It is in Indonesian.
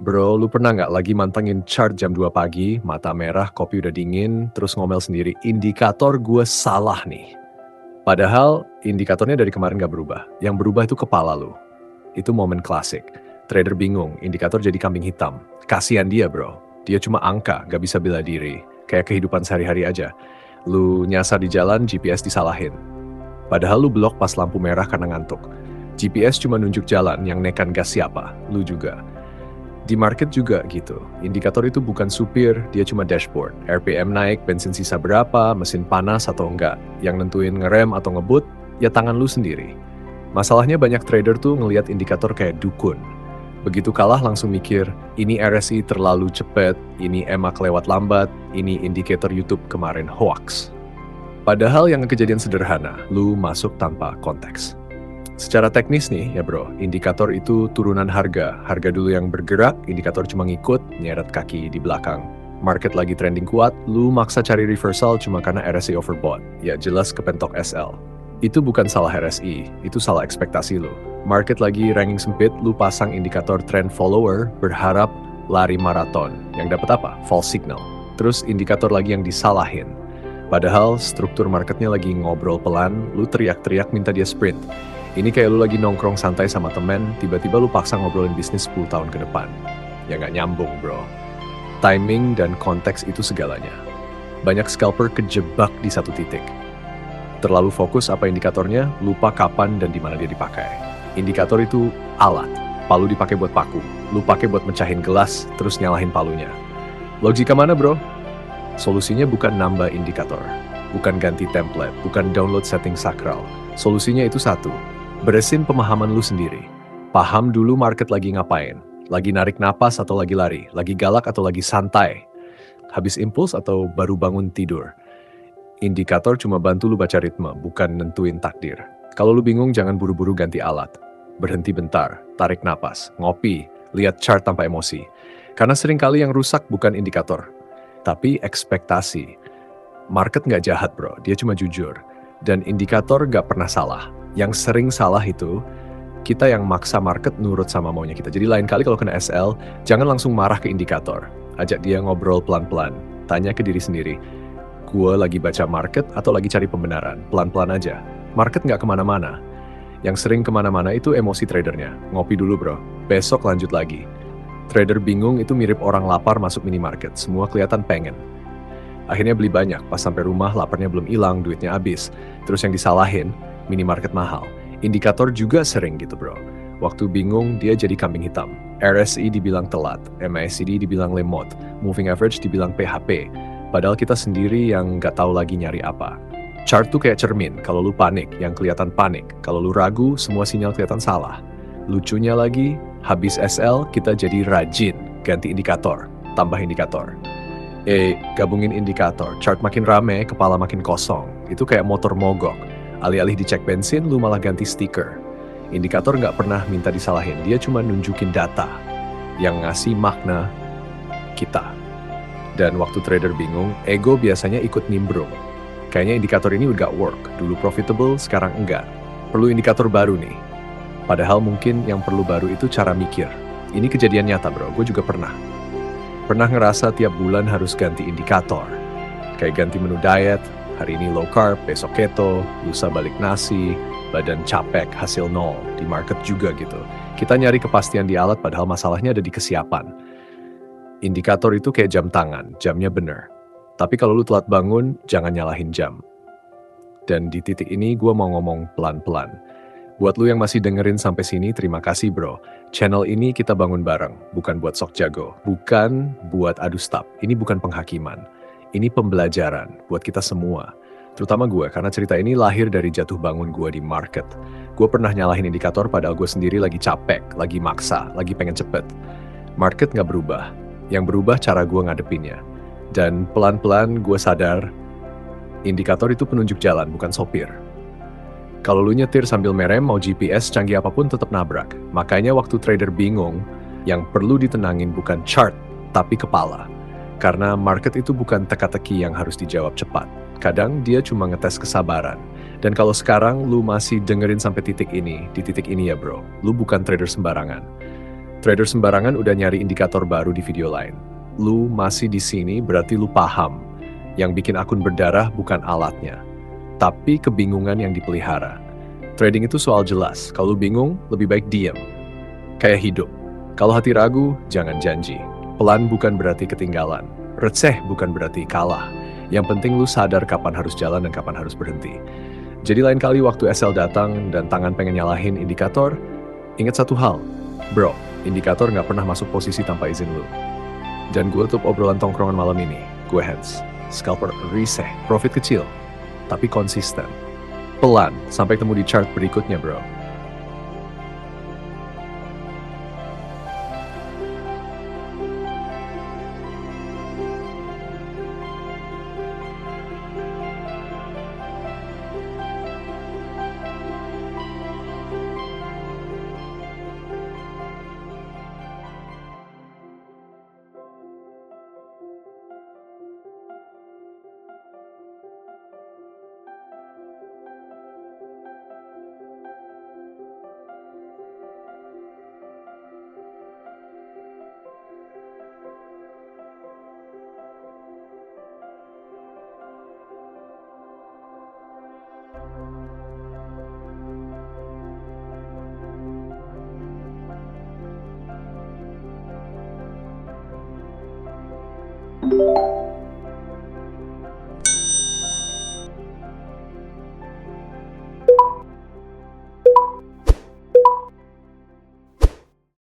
Bro, lu pernah nggak lagi mantengin chart jam 2 pagi, mata merah, kopi udah dingin, terus ngomel sendiri, indikator gue salah nih. Padahal indikatornya dari kemarin nggak berubah. Yang berubah itu kepala lu. Itu momen klasik. Trader bingung, indikator jadi kambing hitam. Kasian dia bro. Dia cuma angka, nggak bisa bela diri. Kayak kehidupan sehari-hari aja. Lu nyasar di jalan, GPS disalahin. Padahal lu blok pas lampu merah karena ngantuk. GPS cuma nunjuk jalan, yang nekan gas siapa? Lu juga. Di market juga gitu, indikator itu bukan supir, dia cuma dashboard. RPM naik, bensin sisa berapa, mesin panas atau enggak. Yang nentuin ngerem atau ngebut, ya tangan lu sendiri. Masalahnya banyak trader tuh ngelihat indikator kayak dukun. Begitu kalah langsung mikir, ini RSI terlalu cepet, ini EMA kelewat lambat, ini indikator YouTube kemarin hoax. Padahal yang kejadian sederhana, lu masuk tanpa konteks. Secara teknis nih ya bro, indikator itu turunan harga. Harga dulu yang bergerak, indikator cuma ngikut, nyeret kaki di belakang. Market lagi trending kuat, lu maksa cari reversal cuma karena RSI overbought. Ya jelas kepentok SL. Itu bukan salah RSI, itu salah ekspektasi lu. Market lagi ranking sempit, lu pasang indikator trend follower, berharap lari maraton. Yang dapat apa? False signal. Terus indikator lagi yang disalahin. Padahal struktur marketnya lagi ngobrol pelan, lu teriak-teriak minta dia sprint. Ini kayak lu lagi nongkrong santai sama temen, tiba-tiba lu paksa ngobrolin bisnis 10 tahun ke depan. Ya nggak nyambung bro. Timing dan konteks itu segalanya. Banyak scalper kejebak di satu titik. Terlalu fokus apa indikatornya, lupa kapan dan di mana dia dipakai. Indikator itu alat. Palu dipakai buat paku. Lu pakai buat mecahin gelas, terus nyalahin palunya. Logika mana bro? Solusinya bukan nambah indikator. Bukan ganti template, bukan download setting sakral. Solusinya itu satu. Beresin pemahaman lu sendiri. Paham dulu market lagi ngapain. Lagi narik napas atau lagi lari. Lagi galak atau lagi santai. Habis impuls atau baru bangun tidur. Indikator cuma bantu lu baca ritme, bukan nentuin takdir. Kalau lu bingung jangan buru-buru ganti alat. Berhenti bentar, tarik napas, ngopi, lihat chart tanpa emosi. Karena seringkali yang rusak bukan indikator, tapi ekspektasi. Market nggak jahat bro, dia cuma jujur. Dan indikator nggak pernah salah. Yang sering salah itu, kita yang maksa market nurut sama maunya kita. Jadi lain kali kalau kena SL, jangan langsung marah ke indikator. Ajak dia ngobrol pelan-pelan. Tanya ke diri sendiri, gue lagi baca market atau lagi cari pembenaran? Pelan-pelan aja. Market nggak kemana-mana. Yang sering kemana-mana itu emosi tradernya. Ngopi dulu bro, besok lanjut lagi. Trader bingung itu mirip orang lapar masuk minimarket. Semua kelihatan pengen. Akhirnya beli banyak, pas sampai rumah laparnya belum hilang, duitnya habis. Terus yang disalahin, minimarket mahal. Indikator juga sering gitu bro. Waktu bingung, dia jadi kambing hitam. RSI dibilang telat, MACD dibilang lemot, moving average dibilang PHP. Padahal kita sendiri yang nggak tahu lagi nyari apa. Chart tuh kayak cermin, kalau lu panik, yang kelihatan panik. Kalau lu ragu, semua sinyal kelihatan salah. Lucunya lagi, habis SL, kita jadi rajin. Ganti indikator, tambah indikator. Gabungin indikator, chart makin rame, kepala makin kosong. Itu kayak motor mogok. Alih-alih dicek bensin, lu malah ganti stiker. Indikator nggak pernah minta disalahin, dia cuma nunjukin data yang ngasih makna kita. Dan waktu trader bingung, ego biasanya ikut nimbrung. Kayaknya indikator ini udah work, dulu profitable, sekarang enggak. Perlu indikator baru nih. Padahal mungkin yang perlu baru itu cara mikir. Ini kejadian nyata bro, gue juga pernah. Pernah ngerasa tiap bulan harus ganti indikator. Kayak ganti menu diet, hari ini low carb, besok keto, lusa balik nasi, badan capek, hasil nol, di market juga gitu. Kita nyari kepastian di alat padahal masalahnya ada di kesiapan. Indikator itu kayak jam tangan, jamnya bener. Tapi kalau lu telat bangun, jangan nyalahin jam. Dan di titik ini gue mau ngomong pelan-pelan. Buat lu yang masih dengerin sampai sini, terima kasih bro. Channel ini kita bangun bareng, bukan buat sok jago, bukan buat adu stap. Ini bukan penghakiman. Ini pembelajaran buat kita semua. Terutama gue, karena cerita ini lahir dari jatuh bangun gue di market. Gue pernah nyalahin indikator padahal gue sendiri lagi capek, lagi maksa, lagi pengen cepet. Market nggak berubah. Yang berubah cara gue ngadepinnya. Dan pelan-pelan gue sadar, indikator itu penunjuk jalan, bukan sopir. Kalau lu nyetir sambil merem, mau GPS canggih apapun tetap nabrak. Makanya waktu trader bingung, yang perlu ditenangin bukan chart, tapi kepala. Karena market itu bukan teka-teki yang harus dijawab cepat. Kadang dia cuma ngetes kesabaran. Dan kalau sekarang lu masih dengerin sampai titik ini, di titik ini ya bro, lu bukan trader sembarangan. Trader sembarangan udah nyari indikator baru di video lain. Lu masih di sini berarti lu paham. Yang bikin akun berdarah bukan alatnya, tapi kebingungan yang dipelihara. Trading itu soal jelas. Kalau lu bingung, lebih baik diam. Kayak hidup. Kalau hati ragu, jangan janji. Pelan bukan berarti ketinggalan. Receh bukan berarti kalah. Yang penting lu sadar kapan harus jalan dan kapan harus berhenti. Jadi lain kali waktu SL datang dan tangan pengen nyalahin indikator, ingat satu hal. Bro, indikator nggak pernah masuk posisi tanpa izin lu. Dan gue tutup obrolan tongkrongan malam ini. Gue Hans. Scalper riseh, profit kecil, tapi konsisten. Pelan, sampai ketemu di chart berikutnya, bro.